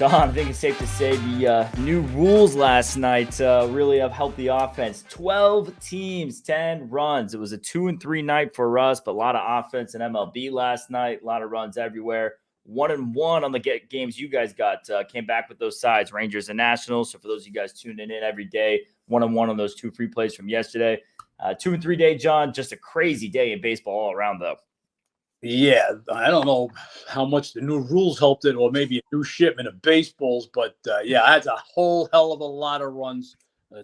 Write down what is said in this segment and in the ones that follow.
John, I think it's safe to say the new rules last night really have helped the offense. 12 teams, 10 runs. It was a 2-3 night for us, but a lot of offense in MLB last night, a lot of runs everywhere. 1-1 on the games you guys got. Came back with those sides, Rangers and Nationals. So for those of you guys tuning in every day, 1-1 on those 2 free plays from yesterday. 2-3 day, John. Just a crazy day in baseball all around, though. Yeah, I don't know how much the new rules helped it, or maybe a new shipment of baseballs, but yeah, that's a whole hell of a lot of runs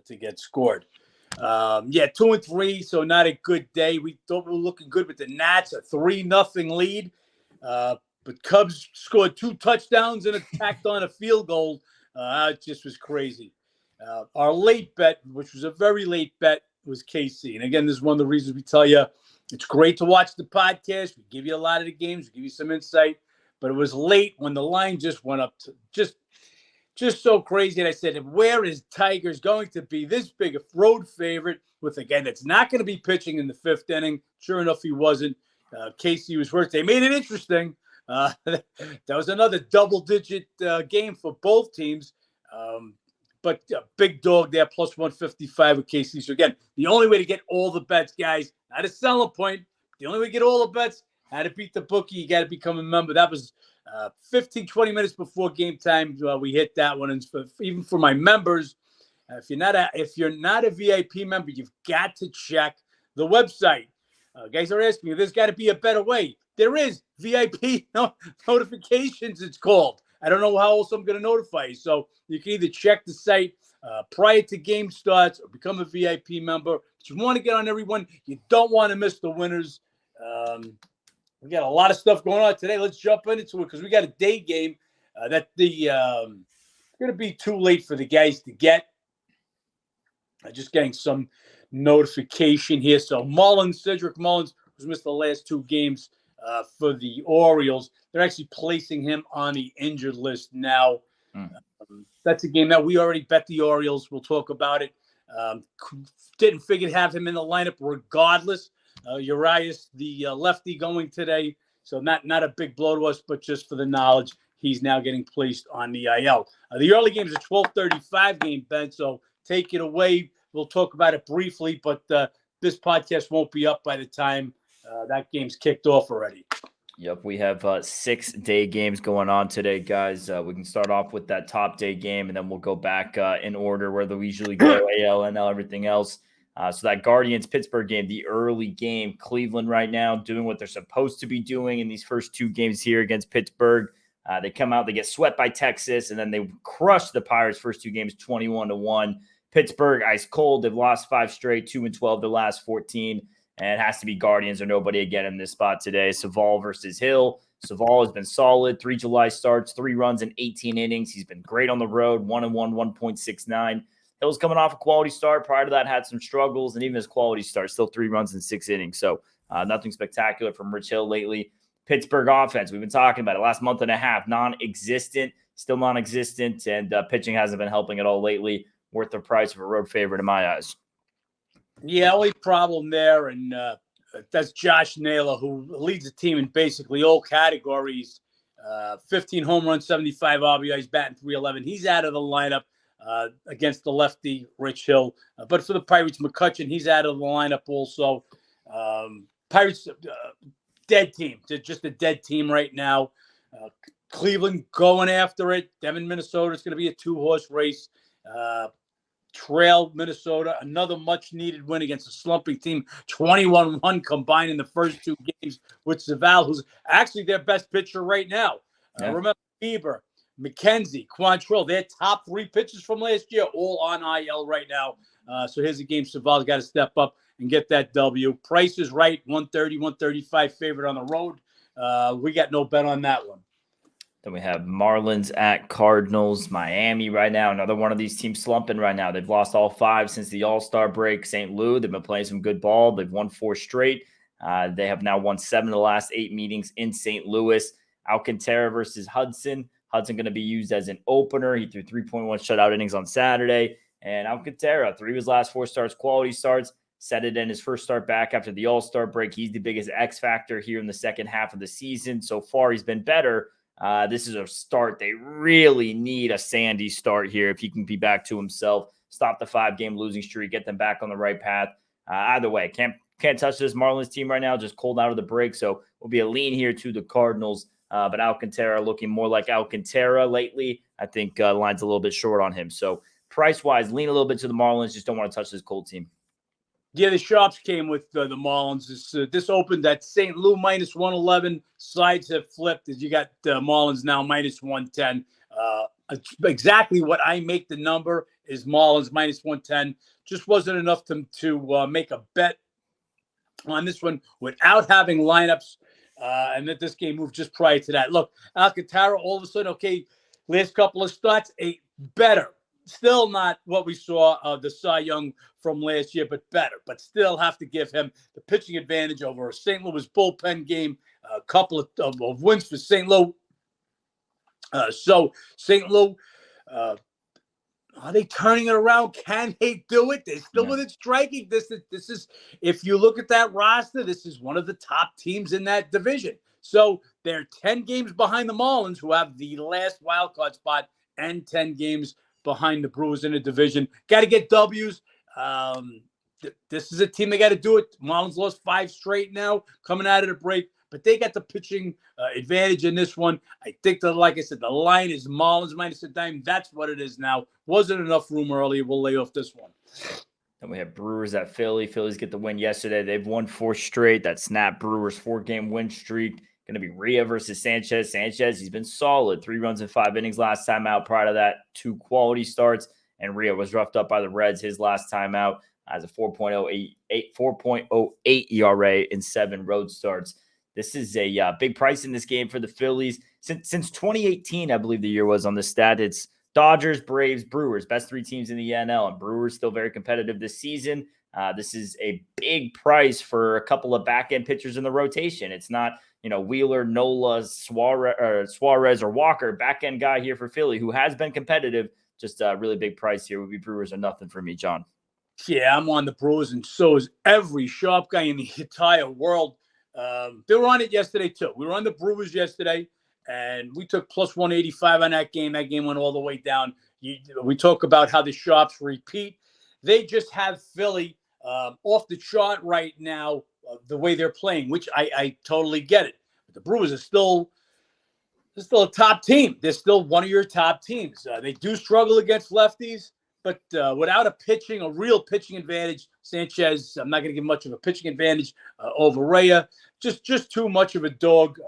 to get scored. 2-3, so not a good day. We thought we were looking good with the Nats, a 3-0 lead, but Cubs scored 2 touchdowns and tacked on a field goal. It just was crazy. Our late bet, which was a very late bet, was KC. And again, this is one of the reasons we tell you it's great to watch the podcast. We give you a lot of the games. We give you some insight. But it was late when the line just went up to just so crazy. And I said, where is Tigers going to be this big a road favorite with a guy that's not going to be pitching in the 5th inning? Sure enough, he wasn't. Casey was first. They made it interesting. That was another double-digit game for both teams. But big dog there, plus 155 with KC. So, again, the only way to get all the bets, guys, not a selling point. The only way to get all the bets, how to beat the bookie, you got to become a member. That was 15, 20 minutes before game time. We hit that one. And even for my members, if you're not a VIP member, you've got to check the website. Guys are asking me, there's got to be a better way. There is VIP notifications, it's called. I don't know how else I'm going to notify you. So you can either check the site prior to game starts or become a VIP member. But you want to get on every one. You don't want to miss the winners. We got a lot of stuff going on today. Let's jump into it because we got a day game that going to be too late for the guys to get. Just getting some notification here. So Cedric Mullins, who's missed the last 2 games for the Orioles, they're actually placing him on the injured list now. That's a game that we already bet the Orioles. We'll talk about it. Didn't figure to have him in the lineup regardless. Urias, the lefty, going today. So not a big blow to us, but just for the knowledge, he's now getting placed on the IL. The early game is a 12:35 game, Ben, so take it away. We'll talk about it briefly, but this podcast won't be up by the time that game's kicked off already. Yep, we have 6 day games going on today, guys. We can start off with that top day game, and then we'll go back in order where we usually go, AL, NL, everything else. So that Guardians-Pittsburgh game, the early game, Cleveland right now doing what they're supposed to be doing in these first 2 games here against Pittsburgh. They come out, they get swept by Texas, and then they crush the Pirates' first 2 games, 21-1. Pittsburgh, ice cold. They've lost 5 straight, 2-12 their last 14. And it has to be Guardians or nobody again in this spot today. Savall versus Hill. Savall has been solid. 3 July starts, 3 runs in 18 innings. He's been great on the road, 1-1, 1.69. Hill's coming off a quality start. Prior to that, had some struggles, and even his quality start, still 3 runs in 6 innings. So nothing spectacular from Rich Hill lately. Pittsburgh offense, we've been talking about it last month and a half, non-existent, still non-existent, and pitching hasn't been helping at all lately. Worth the price of a road favorite in my eyes. Yeah, only problem there, and that's Josh Naylor, who leads the team in basically all categories. 15 home runs, 75 RBIs, batting .311. He's out of the lineup against the lefty Rich Hill. But for the Pirates, McCutchen, he's out of the lineup also. Pirates, dead team. They're just a dead team right now. Cleveland going after it. Devin, Minnesota, it's going to be a 2-horse race. Trail Minnesota, another much-needed win against a slumping team, 21-1 combined in the first 2 games with Savall, who's actually their best pitcher right now. Yeah. Remember, Bieber, McKenzie, Quantrill, their top 3 pitchers from last year, all on IL right now. So here's a game Savall's got to step up and get that W. Price is right, 130, 135 favorite on the road. We got no bet on that one. Then we have Marlins at Cardinals. Miami right now, another one of these teams slumping right now. They've lost all 5 since the All-Star break. St. Louis, they've been playing some good ball. They've won 4 straight. They have now won 7 of the last 8 meetings in St. Louis. Alcantara versus Hudson. Hudson going to be used as an opener. He threw 3.1 shutout innings on Saturday. And Alcantara, 3 of his last 4 starts, quality starts. Set it in his first start back after the All-Star break. He's the biggest X factor here in the second half of the season. So far, he's been better. This is a start. They really need a Sandy start here if he can be back to himself, stop the 5-game losing streak, get them back on the right path. Either way, can't touch this Marlins team right now, just cold out of the break. So will be a lean here to the Cardinals. But Alcantara looking more like Alcantara lately. I think the line's a little bit short on him. So price-wise, lean a little bit to the Marlins. Just don't want to touch this cold team. Yeah, the Sharps came with the Marlins. This opened at St. Louis minus 111. Sides have flipped as you got Marlins now minus 110. Exactly what I make the number is Marlins minus 110. Just wasn't enough to make a bet on this one without having lineups. And that this game moved just prior to that. Look, Alcantara, all of a sudden, okay, last couple of starts, better. Still not what we saw the Cy Young from last year, but better. But still have to give him the pitching advantage over a St. Louis bullpen game. A couple of wins for St. Louis. So St. Louis, are they turning it around? Can they do it? They're still within striking. This is, if you look at that roster, this is one of the top teams in that division. So they're 10 games behind the Marlins, who have the last wild card spot, and 10 games behind the Brewers in the division. Got to get W's. This is a team they got to do it. Marlins lost 5 straight now, coming out of the break, but they got the pitching advantage in this one. I think that, like I said, the line is Marlins minus a dime. That's what it is now. Wasn't enough room earlier. We'll lay off this one. Then we have Brewers at Philly. Phillies get the win yesterday. They've won 4 straight. That snapped Brewers' 4-game win streak. Going to be Rhea versus Sanchez. Sanchez, he's been solid. 3 runs in 5 innings last time out. Prior to that, 2 quality starts. And Rhea was roughed up by the Reds his last time out as a 4.08 ERA in 7 road starts. This is a big price in this game for the Phillies. Since 2018, I believe the year was on the stat, it's Dodgers, Braves, Brewers, best 3 teams in the NL. And Brewers still very competitive this season. This is a big price for a couple of back-end pitchers in the rotation. It's not, Wheeler, Nola, Suarez, or Walker, back-end guy here for Philly who has been competitive. Just a really big price here. Would be Brewers or nothing for me, John. Yeah, I'm on the Brewers, and so is every sharp guy in the entire world. They were on it yesterday, too. We were on the Brewers yesterday, and we took plus 185 on that game. That game went all the way down. We talk about how the sharps repeat. They just have Philly off the chart right now, the way they're playing, which I totally get it. But the Brewers are still a top team. They're still one of your top teams. They do struggle against lefties, but without a real pitching advantage, Sanchez, I'm not going to give much of a pitching advantage over Rhea. Just too much of a dog.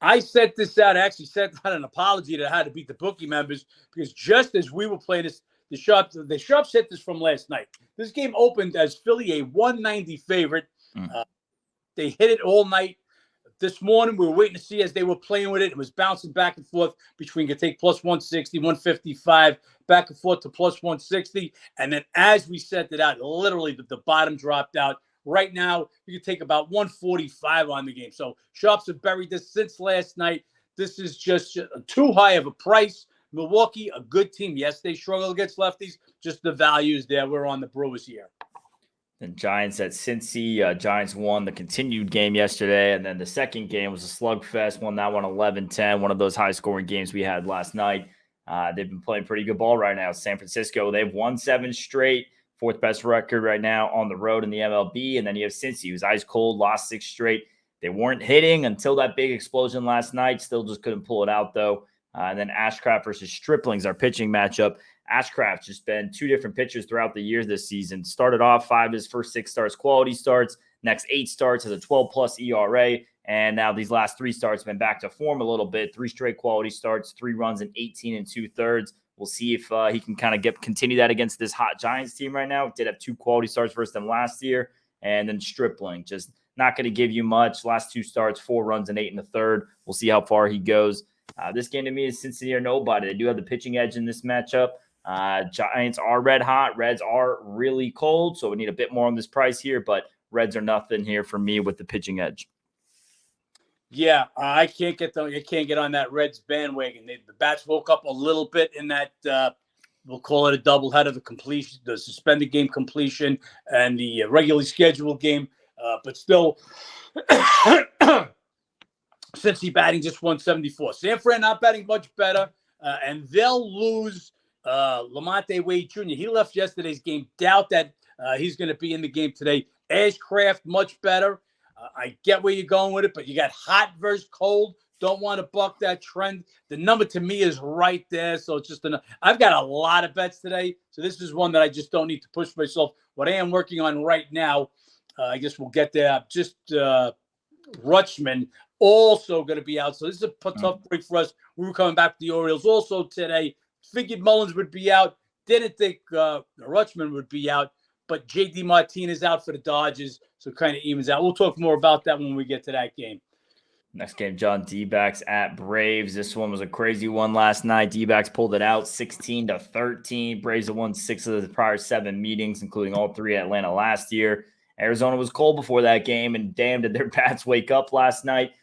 I sent this out. I actually sent out an apology to how to beat the bookie members, because just as we were playing this, the Sharps hit this from last night. This game opened as Philly a 190 favorite. They hit it all night. This morning, we were waiting to see as they were playing with it. It was bouncing back and forth between could take plus 160, 155, back and forth to plus 160. And then as we sent it out, literally the bottom dropped out. Right now, you can take about 145 on the game. So Sharps have buried this since last night. This is just too high of a price. Milwaukee, a good team. Yes, they struggle against lefties. Just the values there. We're on the Brewers here. And Giants at Cincy. Giants won the continued game yesterday, and then the second game was a slugfest. Won that one 11-10, one of those high-scoring games we had last night. They've been playing pretty good ball right now. San Francisco, they've won 7 straight, 4th best record right now on the road in the MLB. And then you have Cincy, who's ice cold, lost 6 straight. They weren't hitting until that big explosion last night. Still just couldn't pull it out, though. And then Ashcraft versus Stripling's our pitching matchup. Ashcraft's just been 2 different pitchers throughout the year this season. Started off 5 of his first 6 starts, quality starts. Next 8 starts has a 12-plus ERA. And now these last 3 starts been back to form a little bit. 3 straight quality starts, 3 runs in 18 2/3. We'll see if he can kind of continue that against this hot Giants team right now. Did have 2 quality starts versus them last year. And then Stripling, just not going to give you much. Last 2 starts, 4 runs in 8 1/3. We'll see how far he goes. This game to me is Cincinnati or nobody. They do have the pitching edge in this matchup. Giants are red hot. Reds are really cold, so we need a bit more on this price here, but Reds are nothing here for me with the pitching edge. Yeah, I can't get on that Reds bandwagon. The bats woke up a little bit in that we'll call it a doubleheader, the suspended game completion and the regularly scheduled game, but still since he batting just 174. San Fran not batting much better, and they'll lose Lamonte Wade Jr. He left yesterday's game. Doubt that he's going to be in the game today. Ashcraft much better. I get where you're going with it, but you got hot versus cold. Don't want to buck that trend. The number to me is right there, so it's just I've got a lot of bets today, so this is one that I just don't need to push myself. What I am working on right now, I guess we'll get there. Just Rutschman also going to be out, so this is a tough break for us. We were coming back to the Orioles also today. Figured Mullins would be out. Didn't think Rutschman would be out, but J.D. Martinez out for the Dodgers, so kind of evens out. We'll talk more about that when we get to that game. Next game, John, D-backs at Braves. This one was a crazy one last night. D-backs pulled it out 16-13. Braves have won 6 of the prior 7 meetings, including all 3 at Atlanta last year. Arizona was cold before that game, and damn, did their bats wake up last night.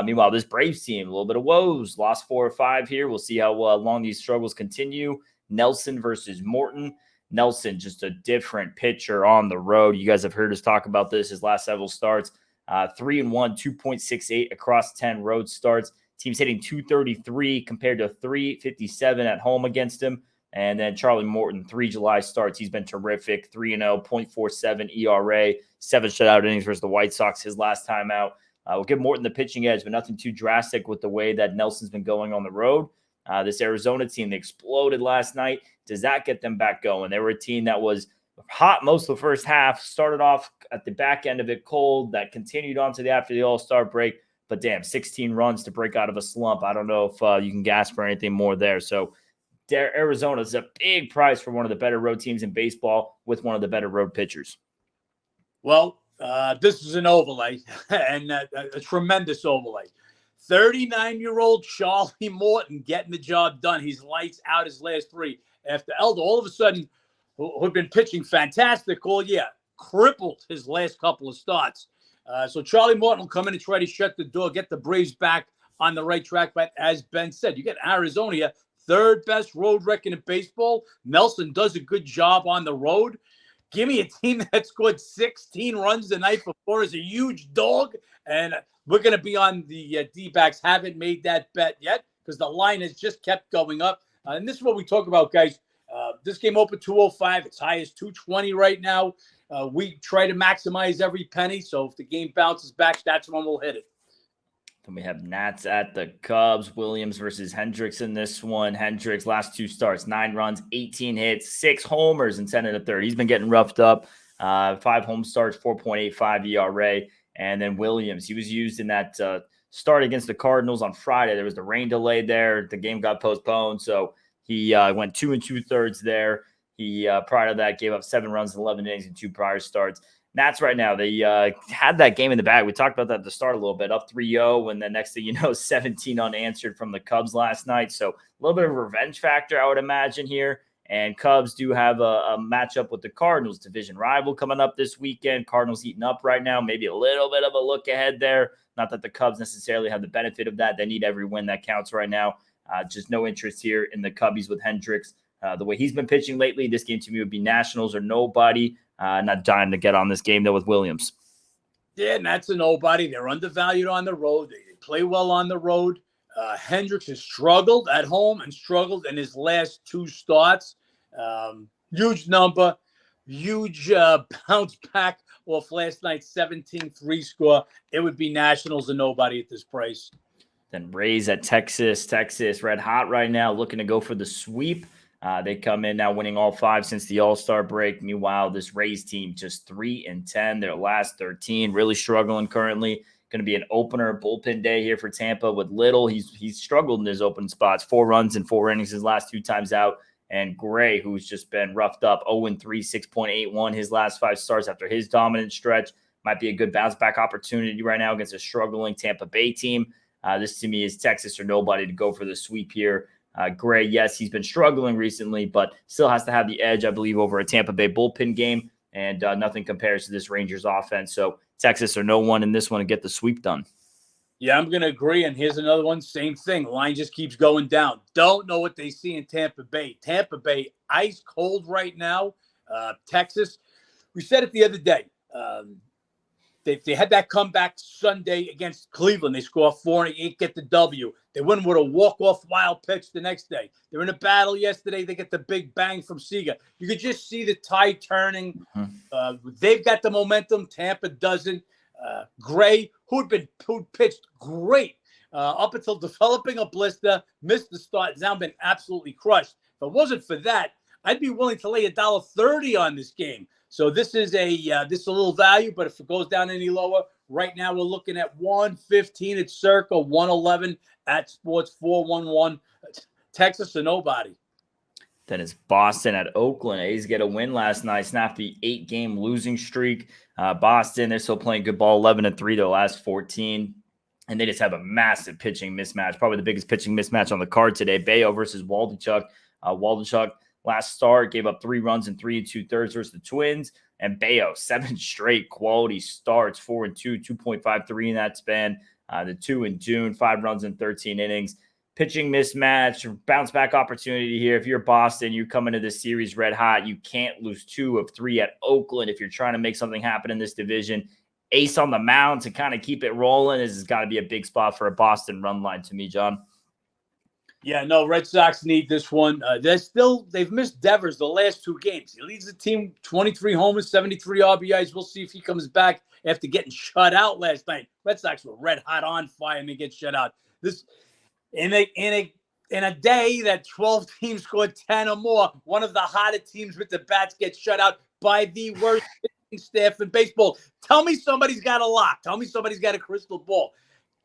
Meanwhile, this Braves team, a little bit of woes. Lost 4 or 5 here. We'll see how long these struggles continue. Nelson versus Morton. Nelson, just a different pitcher on the road. You guys have heard us talk about this his last several starts. 3-1, 2.68 across 10 road starts. Team's hitting 233 compared to 357 at home against him. And then Charlie Morton, 3 July starts. He's been terrific. 3-0, 0.47 ERA, 7 shutout innings versus the White Sox his last time out. We'll give Morton the pitching edge, but nothing too drastic with the way that Nelson's been going on the road. This Arizona team, they exploded last night. Does that get them back going? They were a team that was hot most of the first half, started off at the back end of it cold, that continued on to the after the All-Star break, but damn, 16 runs to break out of a slump. I don't know if you can gasp for anything more there. So Arizona is a big price for one of the better road teams in baseball with one of the better road pitchers. Well, this is an overlay, and a tremendous overlay. 39-year-old Charlie Morton getting the job done. He's lights out his last 3. After Elder, all of a sudden, who'd been pitching fantastic all year, crippled his last couple of starts. So Charlie Morton will come in and try to shut the door, get the Braves back on the right track. But as Ben said, you get Arizona here, 3rd best road record in baseball. Nelson does a good job on the road. Give me a team that scored 16 runs the night before is a huge dog. And we're going to be on the D-backs. Haven't made that bet yet because the line has just kept going up. And this is what we talk about, guys. This game opened 205. It's high as 220 right now. We try to maximize every penny. So if the game bounces back, that's when we'll hit it. Then we have Nats at the Cubs. Williams versus Hendricks in this one. Hendricks, last 2 starts, 9 runs, 18 hits, 6 homers, and 10 1/3. He's been getting roughed up. 5 home starts, 4.85 ERA. And then Williams, he was used in that start against the Cardinals on Friday. There was the rain delay there. The game got postponed. So he went 2 2/3 there. He, prior to that, gave up 7 runs in 11 innings in 2 prior starts. Nats right now, they had that game in the bag. We talked about that at the start a little bit, up 3-0, and then next thing you know, 17 unanswered from the Cubs last night. So a little bit of a revenge factor, I would imagine, here. And Cubs do have a matchup with the Cardinals, division rival, coming up this weekend. Cardinals heating up right now, maybe a little bit of a look ahead there. Not that the Cubs necessarily have the benefit of that. They need every win that counts right now. Just no interest here in the Cubbies with Hendricks. The way he's been pitching lately, this game to me would be Nationals or nobody. Not dying to get on this game, though, with Williams. Yeah, and that's a nobody. They're undervalued on the road. They play well on the road. Hendricks has struggled at home and struggled in his last 2 starts. Huge number, huge bounce back off last night's 17-3 score. It would be Nationals or nobody at this price. Then Rays at Texas. Texas red hot right now, looking to go for the sweep. They come in now winning all 5 since the All-Star break. Meanwhile, this Rays team just 3-10, their last 13, really struggling currently. Going to be an opener bullpen day here for Tampa with Little. He's struggled in his open spots, 4 runs in 4 innings his last 2 times out. And Gray, who's just been roughed up, 0-3, 6.81 his last 5 starts after his dominant stretch. Might be a good bounce back opportunity right now against a struggling Tampa Bay team. This to me is Texas or nobody to go for the sweep here. Gray, yes, he's been struggling recently, but still has to have the edge, I believe, over a Tampa Bay bullpen game, and nothing compares to this Rangers offense. So Texas or no one in this one to get the sweep done. Yeah, I'm going to agree, and here's another one, same thing. The line just keeps going down. Don't know what they see in Tampa Bay. Tampa Bay, ice cold right now. Texas, we said it the other day. They had that comeback Sunday against Cleveland. They score 4 and 8, get the W. They win with a walk-off wild pitch the next day. They're in a battle yesterday. They get the big bang from Seager. You could just see the tide turning. They've got the momentum. Tampa doesn't. Gray, who'd pitched great up until developing a blister, missed the start, has now been absolutely crushed. If it wasn't for that, I'd be willing to lay $1.30 on this game. So this is a little value, but if it goes down any lower, right now we're looking at 115 at circa 111 at Sports 411. Texas or nobody. Then it's Boston at Oakland. A's get a win last night, snapped the 8-game losing streak. Boston, they're still playing good ball, 11-3 their last 14. And they just have a massive pitching mismatch, probably the biggest pitching mismatch on the card today. Bayo versus Waldichuk. Waldichuk last start gave up 3 runs in 3 2/3 versus the Twins. And Bayo, 7 straight quality starts, 4-2, 2.53 in that span. The 2 in June, 5 runs in 13 innings. Pitching mismatch, bounce back opportunity here. If you're Boston, you come into this series red hot. You can't lose 2 of 3 at Oakland if you're trying to make something happen in this division. Ace on the mound to kind of keep it rolling. This has got to be a big spot for a Boston run line to me, John. Yeah, no, Red Sox need this one. They've missed Devers the last 2 games. He leads the team 23 homers, 73 RBIs. We'll see if he comes back after getting shut out last night. Red Sox were red hot on fire and they get shut out. This in a day that 12 teams scored 10 or more, one of the hottest teams with the bats gets shut out by the worst pitching staff in baseball. Tell me somebody's got a lock. Tell me somebody's got a crystal ball.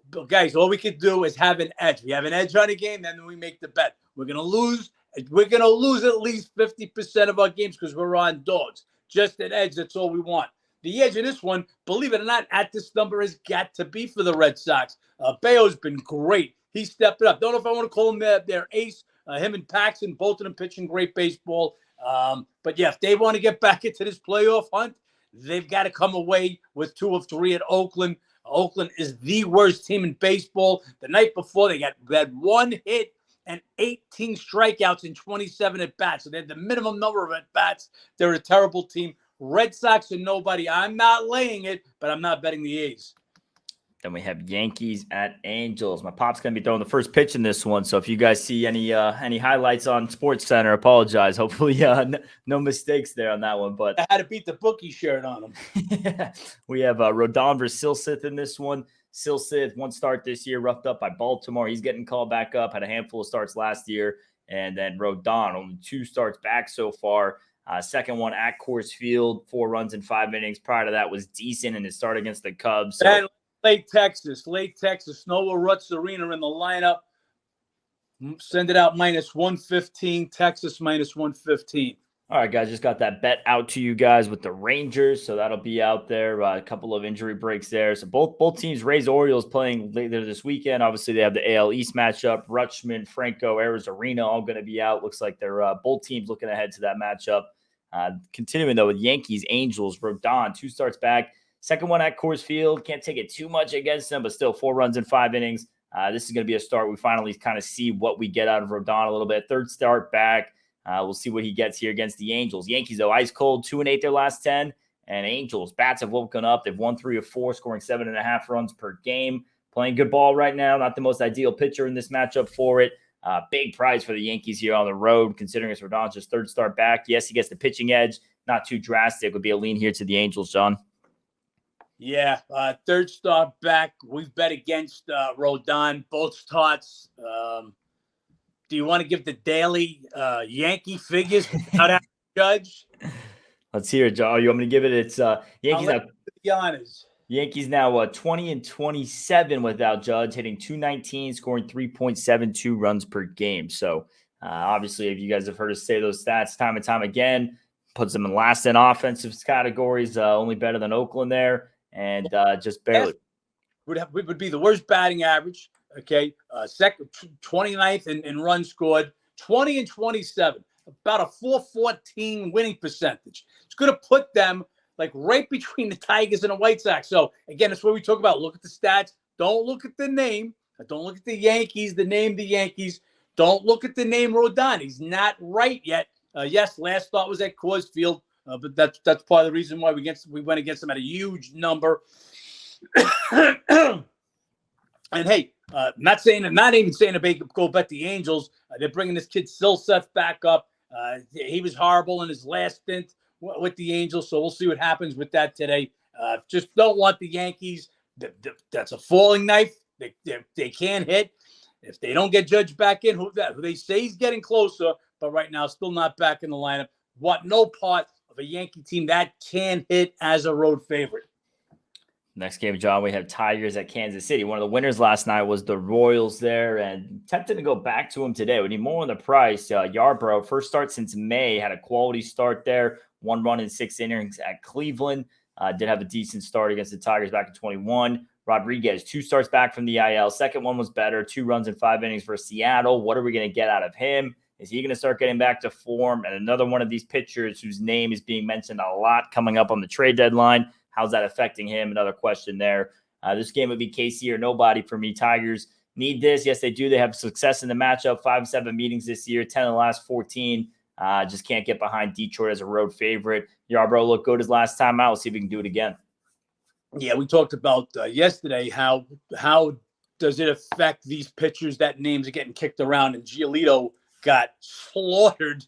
But guys, all we could do is have an edge. We have an edge on a game, then we make the bet. We're gonna lose. We're gonna lose at least 50% of our games because we're on dogs. Just an edge. That's all we want. The edge in this one, believe it or not, at this number has got to be for the Red Sox. Bayo's been great. He stepped it up. Don't know if I want to call him their ace. Him and Paxton, both of them pitching great baseball. But yeah, if they want to get back into this playoff hunt, they've got to come away with 2 of 3 at Oakland. Oakland is the worst team in baseball. The night before, they had 1 hit and 18 strikeouts in 27 at-bats. So they had the minimum number of at-bats. They're a terrible team. Red Sox are nobody. I'm not laying it, but I'm not betting the A's. Then we have Yankees at Angels. My pop's going to be throwing the first pitch in this one. So if you guys see any highlights on Sports Center, apologize. Hopefully no mistakes there on that one. But I had to beat the Bookie shirt on him. Yeah. We have Rodon versus Silseth in this one. Silseth, 1 start this year, roughed up by Baltimore. He's getting called back up, had a handful of starts last year. And then Rodon, only 2 starts back so far. Second one at Coors Field, 4 runs in 5 innings. Prior to that was decent in his start against the Cubs. So Late Texas, Noah Rutz Arena in the lineup. Send it out -115, Texas -115. All right, guys, just got that bet out to you guys with the Rangers, so that'll be out there. A couple of injury breaks there. So both teams, Rays Orioles, playing later this weekend. Obviously, they have the AL East matchup. Rutschman, Franco, Arena all going to be out. Looks like they're both teams looking ahead to that matchup. Continuing, though, with Yankees, Angels, Rodon, 2 starts back. Second one at Coors Field. Can't take it too much against them, but still 4 runs in 5 innings. This is going to be a start. We finally kind of see what we get out of Rodon a little bit. 3rd start back. We'll see what he gets here against the Angels. Yankees, though, ice cold, 2 and 8 their last 10. And Angels, bats have woken up. They've won 3 of 4, scoring 7.5 runs per game. Playing good ball right now. Not the most ideal pitcher in this matchup for it. Big prize for the Yankees here on the road, considering it's Rodon's just 3rd start back. Yes, he gets the pitching edge. Not too drastic. Would be a lean here to the Angels, John. Yeah, 3rd start back. We've bet against Rodon, both starts. Do you want to give the daily Yankee figures without having to judge? Let's hear it, John. You want me to give it? It's Yankees now 20 and 27 without Judge, hitting .219, scoring 3.72 runs per game. So obviously, if you guys have heard us say those stats time and time again, puts them in last in offensive categories, only better than Oakland there. And just barely would be the worst batting average. Okay, second 29th in runs scored, 20 and 27, about a .414 winning percentage. It's going to put them like right between the Tigers and the White Sox. So again, that's what we talk about. Look at the stats. Don't look at the name. Don't look at the Yankees. The name, the Yankees. Don't look at the name Rodon. He's not right yet. Yes, last thought was at Coors Field. but that's part of the reason why we went against them at a huge number. And hey, not even saying to go bet the Angels. They're bringing this kid Silseth back up. He was horrible in his last stint with the Angels, so we'll see what happens with that today. Just don't want the Yankees. That's a falling knife. They can't hit. If they don't get Judge back in, who they say he's getting closer, but right now still not back in the lineup. Want no part of a Yankee team that can hit as a road favorite. Next game, John, we have Tigers at Kansas City. One of the winners last night was the Royals there, and tempted to go back to him today. We need more on the price. Yarbrough, first start since May, had a quality start there. 1 run in 6 innings at Cleveland. Did have a decent start against the Tigers back in 21. Rodriguez, 2 starts back from the IL. Second one was better. 2 runs in 5 innings for Seattle. What are we going to get out of him? Is he going to start getting back to form? And another one of these pitchers whose name is being mentioned a lot coming up on the trade deadline. How's that affecting him? Another question there. This game would be KC or nobody for me. Tigers need this. Yes, they do. They have success in the matchup. 5-7 meetings this year, 10 of the last 14. Just can't get behind Detroit as a road favorite. Yarbrough looked good his last time out. We'll see if we can do it again. Yeah, we talked about yesterday how does it affect these pitchers that names are getting kicked around, and Giolito got slaughtered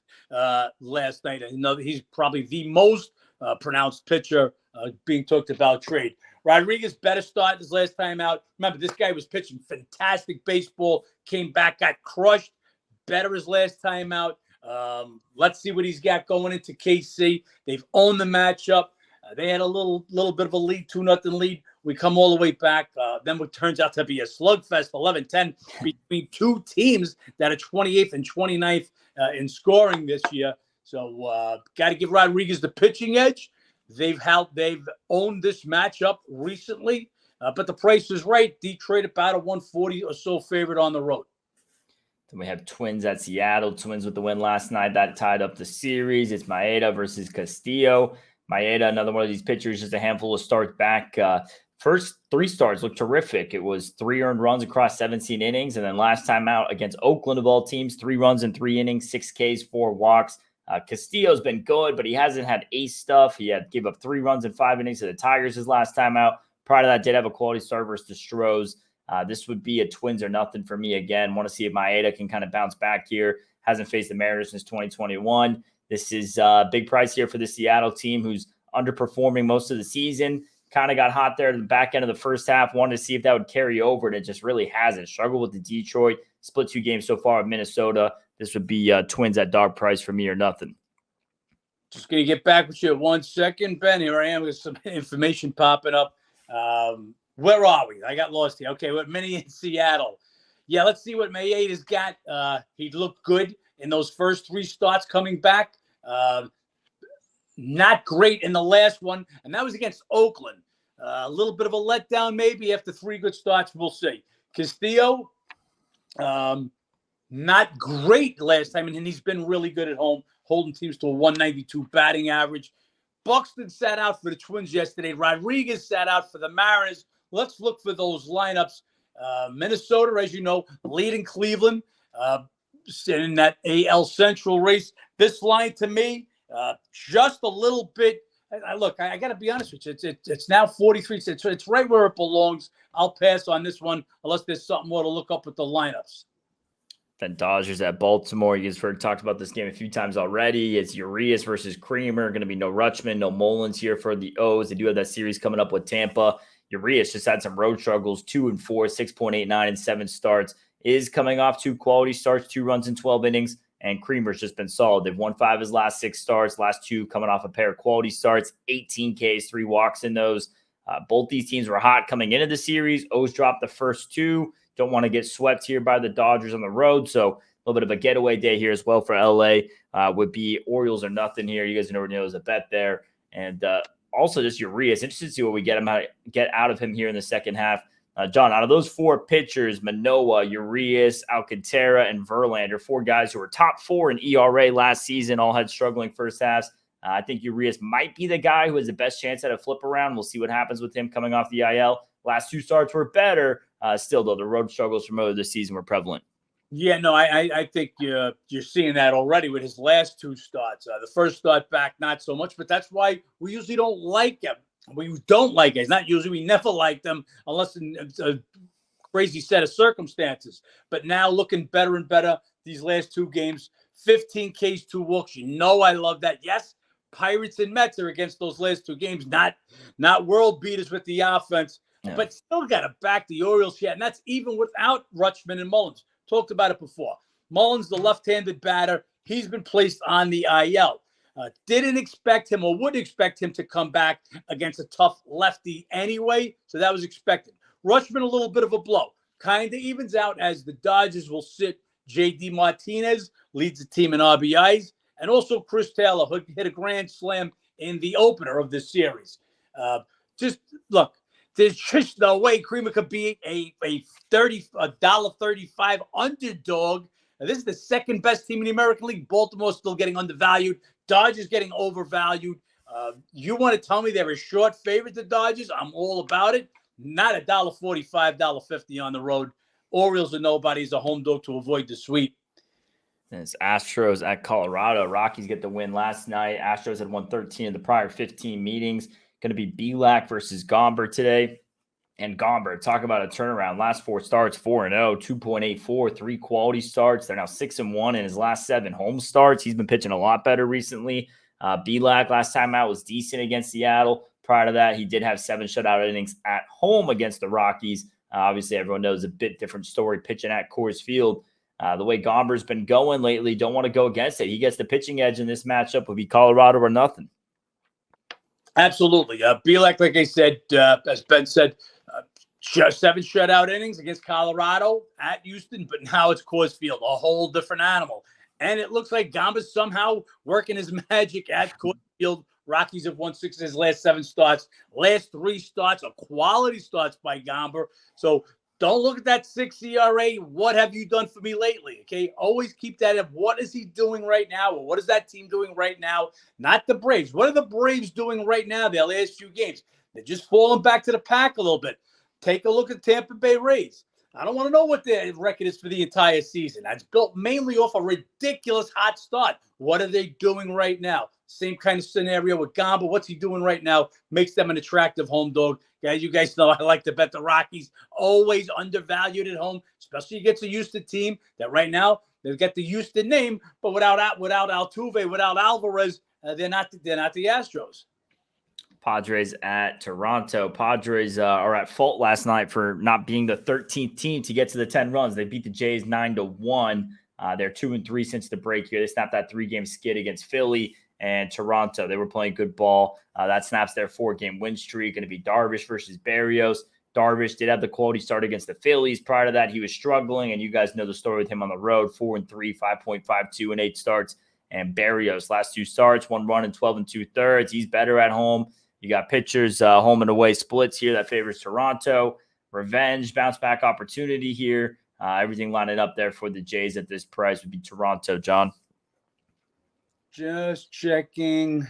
last night. I know he's probably the most pronounced pitcher being talked about trade. Rodriguez better start his last time out. Remember, this guy was pitching fantastic baseball, came back, got crushed. Better his last time out. Let's see what he's got going into KC. They've owned the matchup. They had a little bit of a lead, 2-0 lead. We come all the way back. Then what turns out to be a slugfest, 11-10, between 2 teams that are 28th and 29th in scoring this year. So got to give Rodriguez the pitching edge. They've owned this matchup recently, but the price is right. Detroit about a 140 or so favorite on the road. Then we have Twins at Seattle. Twins with the win last night. That tied up the series. It's Maeda versus Castillo. Maeda, another one of these pitchers, just a handful of starts back. First 3 starts looked terrific. It was 3 earned runs across 17 innings. And then last time out against Oakland of all teams, 3 runs in 3 innings, 6 Ks, 4 walks. Castillo's been good, but he hasn't had ace stuff. He had gave up 3 runs in 5 innings to the Tigers his last time out. Prior to that, did have a quality start versus the Stros. This would be a Twins or nothing for me again. Want to see if Maeda can kind of bounce back here. Hasn't faced the Mariners since 2021. This is a big price here for the Seattle team, who's underperforming most of the season. Kind of got hot there at the back end of the first half. Wanted to see if that would carry over, and it just really hasn't. Struggled with the Detroit. Split 2 games so far with Minnesota. This would be Twins at dog price for me or nothing. Just going to get back with you 1 second, Ben. Here I am with some information popping up. Where are we? I got lost here. Okay, we're Mini in Seattle. Yeah, let's see what Maeda's got. He looked good in those first 3 starts coming back. Not great in the last one, and that was against Oakland. A little bit of a letdown maybe after 3 good starts. We'll see. Castillo, not great last time, and he's been really good at home, holding teams to a 192 batting average. Buxton sat out for the Twins yesterday. Rodriguez sat out for the Mariners. Let's look for those lineups. Minnesota, as you know, leading Cleveland in that AL Central race. This line to me, just a little bit. Look, I got to be honest with you. It's now 43. It's right where it belongs. I'll pass on this one unless there's something more to look up with the lineups. Then Dodgers at Baltimore. You guys have talked about this game a few times already. It's Urias versus Creamer. Going to be no Rutschman, no Mullins here for the O's. They do have that series coming up with Tampa. Urias just had some road struggles, 2-4, 6.89 and 7 starts. Is coming off 2 quality starts, 2 runs in 12 innings. And Creamer's just been solid. They've won 5 of his last 6 starts. Last 2 coming off a pair of quality starts, 18 Ks, 3 walks in those. Both these teams were hot coming into the series. O's dropped the first 2. Don't want to get swept here by the Dodgers on the road. So a little bit of a getaway day here as well for LA. Would be Orioles or nothing here. You guys already know there's a bet there. And also just Urias. Interested to see what we get out of him here in the second half. John, out of those 4 pitchers, Manoah, Urias, Alcantara, and Verlander, 4 guys who were top 4 in ERA last season, all had struggling first halves. I think Urias might be the guy who has the best chance at a flip around. We'll see what happens with him coming off the IL. Last 2 starts were better. Still, though, the road struggles from earlier this season were prevalent. Yeah, no, I think you're seeing that already with his last two starts. The first start back, not so much, but that's why we usually don't like him. We don't like it. It's not usually, we never like them unless in a crazy set of circumstances. But now looking better and better these last two games, 15 Ks, 2 walks. You know I love that. Yes, Pirates and Mets are against those last two games, not world beaters with the offense, Yeah. but still got to back the Orioles yet. And that's even without Rutschman and Mullins. Talked about it before. Mullins, the left-handed batter, he's been placed on the IL. Didn't expect him or would expect him to come back against a tough lefty anyway, so that was expected. Rutschman, a little bit of a blow. Kind of evens out as the Dodgers will sit J.D. Martinez, leads the team in RBIs, and also Chris Taylor, who hit a grand slam in the opener of this series. Just look, there's just no way Creamer could be a $1.35 underdog. Now, this is the second best team in the American League. Baltimore still getting undervalued. Dodgers getting overvalued. You want to tell me they're a short favorite, the Dodgers? I'm all about it. Not $1.45, $1.50 on the road. Orioles are nobody's a home dog to avoid the sweep. And it's Astros at Colorado. Rockies get the win last night. Astros had won 13 of the prior 15 meetings. Going to be Belak versus Gomber today. And Gomber, talk about a turnaround. Last 4 starts, 4-0, 2.84, 3 quality starts. They're now 6-1 in his last 7 home starts. He's been pitching a lot better recently. Belak last time out was decent against Seattle. Prior to that, he did have 7 shutout innings at home against the Rockies. Obviously, everyone knows a bit different story pitching at Coors Field. The way Gomber's been going lately, don't want to go against it. He gets the pitching edge in this matchup. Would be Colorado or nothing. Absolutely. Belak, like I said, as Ben said, 7 shutout innings against Colorado at Houston, but now it's Coors Field, a whole different animal. And it looks like Gomber's somehow working his magic at Coors Field. Rockies have won 6 of his last 7 starts. Last 3 starts are quality starts by Gomber. So don't look at that 6 ERA. What have you done for me lately? Okay, always keep that up. What is he doing right now? Or what is that team doing right now? Not the Braves. What are the Braves doing right now, their last few games? They're just falling back to the pack a little bit. Take a look at Tampa Bay Rays. I don't want to know what their record is for the entire season. That's built mainly off a ridiculous hot start. What are they doing right now? Same kind of scenario with Gomber. What's he doing right now? Makes them an attractive home dog. Guys, you guys know I like to bet the Rockies. Always undervalued at home, especially against a Houston team that right now they've got the Houston name, but without Altuve, without Alvarez, they're not the Astros. Padres at Toronto. Padres are at fault last night for not being the 13th team to get to the 10 runs. They beat the Jays 9-1. They're 2-3 since the break here. They snapped that 3-game skid against Philly and Toronto. They were playing good ball. That snaps their 4-game win streak. Going to be Darvish versus Berrios. Darvish did have the quality start against the Phillies. Prior to that, he was struggling, and you guys know the story with him on the road, 4-3, 5.52 in 8 starts. And Berrios, last 2 starts, 1 run and 12 2/3. He's better at home. You got pitchers, home and away splits here that favors Toronto. Revenge, bounce back opportunity here. Everything lining up there for the Jays at this price would be Toronto, John. Just checking.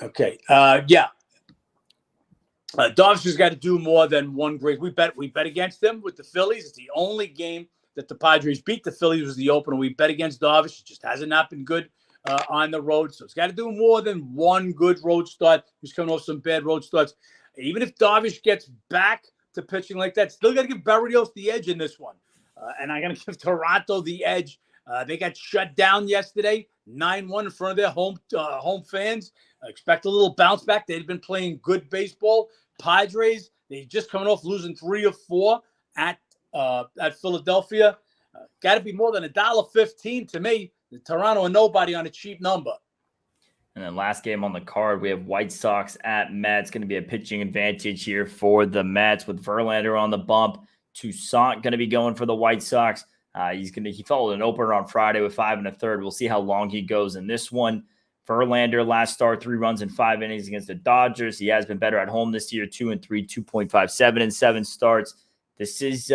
Okay. Yeah. Darvish has got to do more than one great. We bet against them with the Phillies. It's the only game that the Padres beat the Phillies was the opener. We bet against Darvish. It just hasn't not been good on the road. So it's got to do more than one good road start. He's coming off some bad road starts. Even if Darvish gets back to pitching like that, still got to give Berrios the edge in this one. And I'm going to give Toronto the edge. They got shut down yesterday, 9-1 in front of their home fans. Expect a little bounce back. They'd been playing good baseball. Padres, they just coming off losing 3 or 4 at Philadelphia. Got to be more than $1.15 to me. The Toronto and nobody on a cheap number. And then last game on the card, we have White Sox at Mets. Going to be a pitching advantage here for the Mets with Verlander on the bump. Toussaint going to be going for the White Sox. He followed an opener on Friday with 5 1/3. We'll see how long he goes in this one. Verlander last start, 3 runs in 5 innings against the Dodgers. He has been better at home this year, 2-3, 2.57 in 7 starts. This is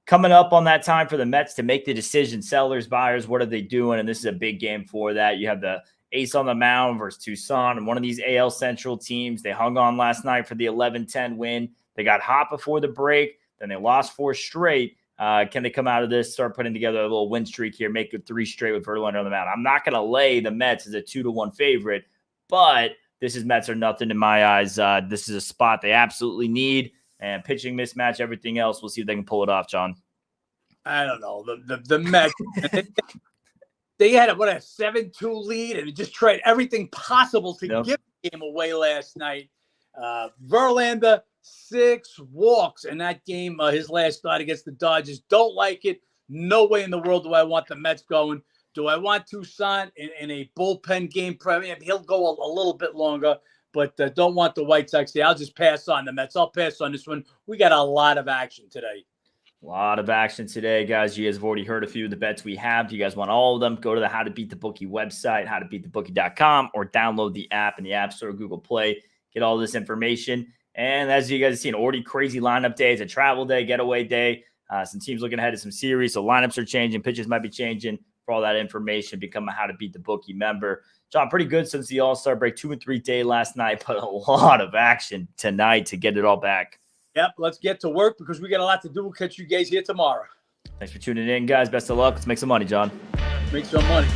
coming up on that time for the Mets to make the decision. Sellers, buyers, what are they doing? And this is a big game for that. You have the ace on the mound versus Toussaint and one of these AL Central teams. They hung on last night for the 11-10 win. They got hot before the break. Then they lost 4 straight. Can they come out of this, start putting together a little win streak here, make it 3 straight with Verlander on the mound? I'm not going to lay the Mets as a 2-1 favorite, but this is Mets or nothing in my eyes. This is a spot they absolutely need, and pitching mismatch, everything else. We'll see if they can pull it off, John. I don't know. The Mets, they had a 7-2 lead, and just tried everything possible to give the game away last night. Verlander, 6 walks in that game, his last start against the Dodgers. Don't like it. No way in the world do I want the Mets going. Do I want Toussaint in a bullpen game? He'll go a little bit longer, but don't want the White Sox here. I'll just pass on the Mets. I'll pass on this one. We got a lot of action today. A lot of action today, guys. You guys have already heard a few of the bets we have. Do you guys want all of them? Go to the How to Beat the Bookie website, howtobeatthebookie.com, or download the app in the App Store, Google Play. Get all this information. And as you guys have seen, already crazy lineup day. It's a travel day, getaway day. Some teams looking ahead to some series, so lineups are changing, pitches might be changing. For all that information, become a How to Beat the Bookie member. John, pretty good since the All-Star break, 2 and 3 day last night, but a lot of action tonight to get it all back. Yep, let's get to work because we got a lot to do. We'll catch you guys here tomorrow. Thanks for tuning in, guys. Best of luck. Let's make some money, John. Make some money.